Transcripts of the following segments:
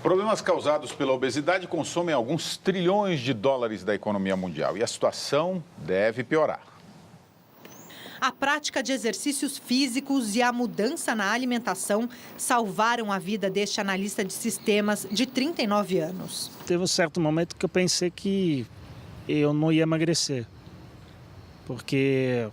Problemas causados pela obesidade consomem alguns trilhões de dólares da economia mundial e a situação deve piorar. A prática de exercícios físicos e a mudança na alimentação salvaram a vida deste analista de sistemas de 39 anos. Teve um certo momento que eu pensei que eu não ia emagrecer, porque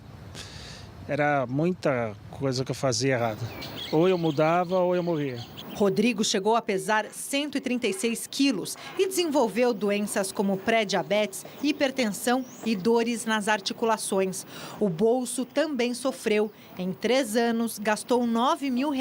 era muita coisa que eu fazia errada. Ou eu mudava ou eu morria. Rodrigo chegou a pesar 136 quilos e desenvolveu doenças como pré-diabetes, hipertensão e dores nas articulações. O bolso também sofreu. Em 3 anos, gastou R$9 mil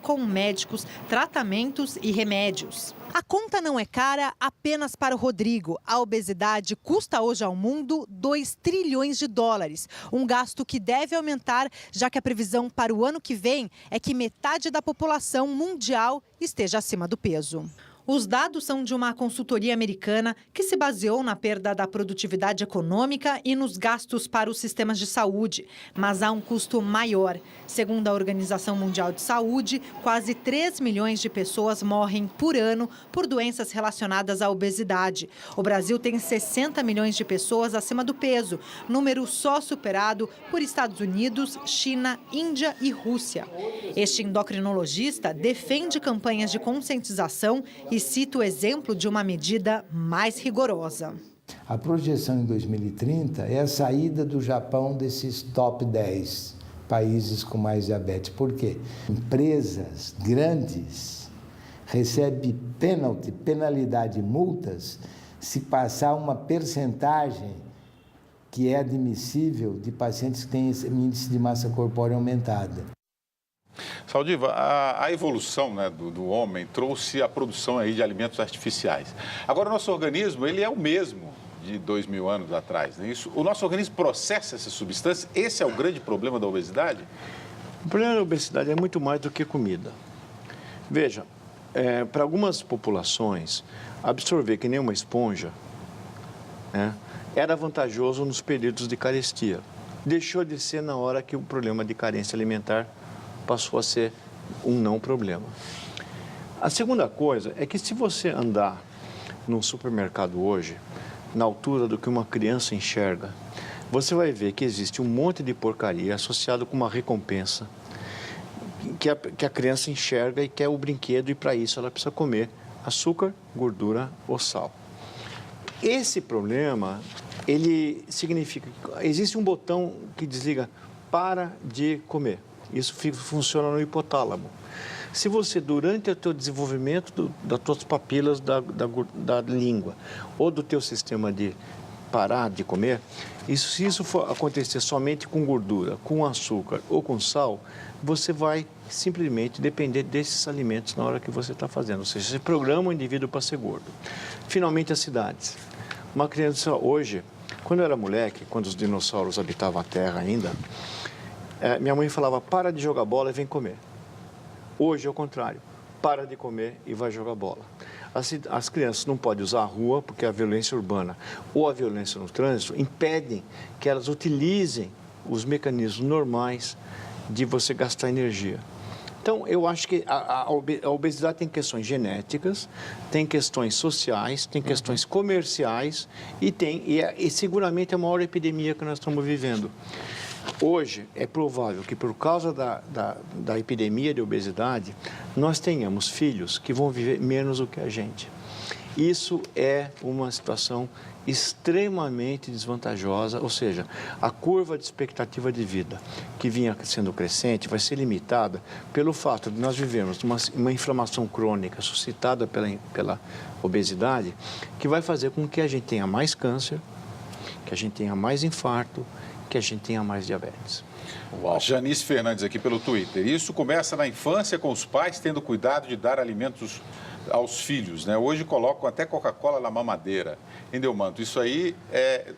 com médicos, tratamentos e remédios. A conta não é cara apenas para o Rodrigo. A obesidade custa hoje ao mundo 2 trilhões de dólares. Um gasto que deve aumentar, já que a previsão para o ano que vem é que metade da população mundial esteja acima do peso. Os dados são de uma consultoria americana que se baseou na perda da produtividade econômica e nos gastos para os sistemas de saúde. Mas há um custo maior. Segundo a Organização Mundial de Saúde, quase 3 milhões de pessoas morrem por ano por doenças relacionadas à obesidade. O Brasil tem 60 milhões de pessoas acima do peso, número só superado por Estados Unidos, China, Índia e Rússia. Este endocrinologista defende campanhas de conscientização e cita o exemplo de uma medida mais rigorosa. A projeção em 2030 é a saída do Japão desses top 10 países com mais diabetes. Por quê? Empresas grandes recebem penalidade e multas se passar uma percentagem que é admissível de pacientes que têm esse índice de massa corpórea aumentada. Saldiva, a evolução, né, do homem trouxe a produção aí de alimentos artificiais. Agora, o nosso organismo ele é o mesmo de 2.000 anos atrás, né? O nosso organismo processa essas substâncias. Esse é o grande problema da obesidade? O problema da obesidade é muito mais do que comida. Veja, para algumas populações, absorver que nem uma esponja, né, era vantajoso nos períodos de carestia. Deixou de ser na hora que o problema de carência alimentar passou a ser um não problema. A segunda coisa é que se você andar num supermercado hoje, na altura do que uma criança enxerga, você vai ver que existe um monte de porcaria associado com uma recompensa que a criança enxerga e quer o brinquedo, e para isso ela precisa comer açúcar, gordura ou sal. Esse problema, ele significa que existe um botão que desliga para de comer. Isso funciona no hipotálamo. Se você, durante o teu desenvolvimento das tuas papilas da língua ou do teu sistema de parar de comer, se isso for acontecer somente com gordura, com açúcar ou com sal, você vai simplesmente depender desses alimentos na hora que você está fazendo. Ou seja, você programa o indivíduo para ser gordo. Finalmente, as cidades. Uma criança hoje, quando eu era moleque, quando os dinossauros habitavam a Terra ainda, minha mãe falava, para de jogar bola e vem comer. Hoje é o contrário, para de comer e vai jogar bola. As crianças não podem usar a rua porque a violência urbana ou a violência no trânsito impedem que elas utilizem os mecanismos normais de você gastar energia. Então, eu acho que a obesidade tem questões genéticas, tem questões sociais, tem questões comerciais e seguramente é a maior epidemia que nós estamos vivendo. Hoje, é provável que por causa da epidemia de obesidade, nós tenhamos filhos que vão viver menos do que a gente. Isso é uma situação extremamente desvantajosa, ou seja, a curva de expectativa de vida que vinha sendo crescente vai ser limitada pelo fato de nós vivermos uma inflamação crônica suscitada pela obesidade, que vai fazer com que a gente tenha mais câncer, que a gente tenha mais infarto, que a gente tenha mais diabetes. Uau. Janice Fernandes aqui pelo Twitter. Isso começa na infância com os pais tendo cuidado de dar alimentos aos filhos, né? Hoje colocam até Coca-Cola na mamadeira. Entendeu, Manto? Isso aí,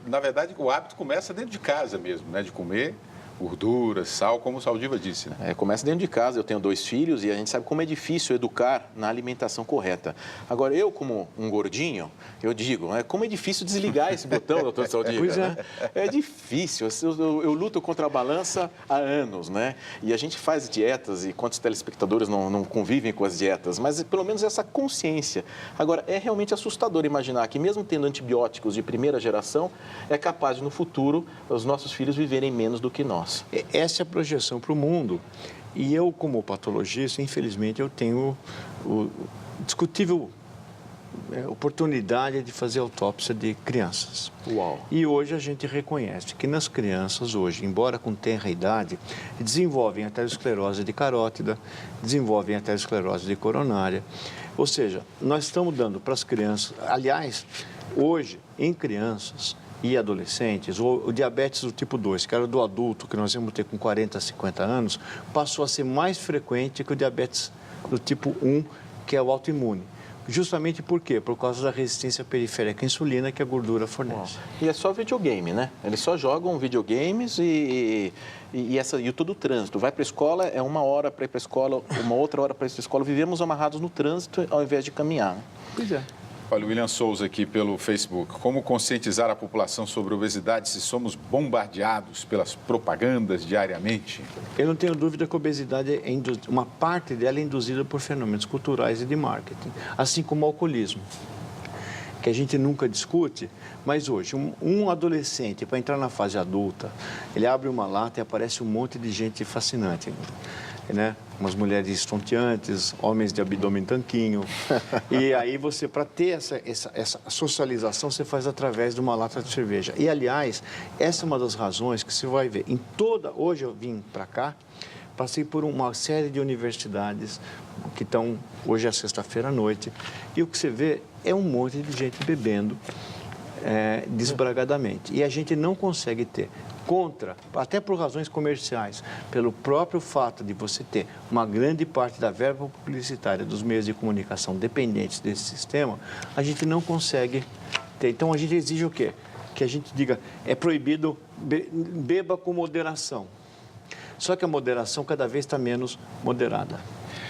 na verdade, o hábito começa dentro de casa mesmo, né? De comer gorduras, sal, como o Saldiva disse, né? Começa dentro de casa, eu tenho 2 filhos e a gente sabe como é difícil educar na alimentação correta. Agora, eu como um gordinho, eu digo, como é difícil desligar esse botão, doutor Saldiva, Pois é. né? É difícil, eu luto contra a balança há anos, né? E a gente faz dietas e quantos telespectadores não convivem com as dietas, mas pelo menos essa consciência. Agora, é realmente assustador imaginar que mesmo tendo antibióticos de primeira geração, é capaz de no futuro os nossos filhos viverem menos do que nós. Essa é a projeção para o mundo. E eu, como patologista, infelizmente, eu tenho o discutível oportunidade de fazer autópsia de crianças. Uau! E hoje a gente reconhece que nas crianças hoje, embora com tenra idade, desenvolvem aterosclerose de carótida, desenvolvem aterosclerose de coronária. Ou seja, nós estamos dando para as crianças, aliás, hoje, em crianças e adolescentes, o diabetes do tipo 2, que era do adulto, que nós íamos ter com 40, 50 anos, passou a ser mais frequente que o diabetes do tipo 1, que é o autoimune. Justamente por quê? Por causa da resistência periférica à insulina que a gordura fornece. E é só videogame, né? Eles só jogam videogames e todo o trânsito. Vai para a escola, é 1 hora para ir para a escola, 1 outra hora para ir para a escola. Vivemos amarrados no trânsito ao invés de caminhar. Pois é. Olha, o William Souza aqui pelo Facebook. Como conscientizar a população sobre obesidade se somos bombardeados pelas propagandas diariamente? Eu não tenho dúvida que a obesidade, uma parte dela é induzida por fenômenos culturais e de marketing, assim como o alcoolismo, que a gente nunca discute, mas hoje, um adolescente, para entrar na fase adulta, ele abre uma lata e aparece um monte de gente fascinante, né? Umas mulheres estonteantes, homens de abdômen tanquinho. E aí você, para ter essa socialização, você faz através de uma lata de cerveja. E, aliás, essa é uma das razões que você vai ver. Hoje eu vim para cá, passei por uma série de universidades que estão, hoje é sexta-feira à noite, e o que você vê é um monte de gente bebendo desbragadamente. E a gente não consegue ter até por razões comerciais, pelo próprio fato de você ter uma grande parte da verba publicitária dos meios de comunicação dependentes desse sistema, a gente não consegue ter. Então, a gente exige o quê? Que a gente diga, é proibido, beba com moderação. Só que a moderação cada vez está menos moderada.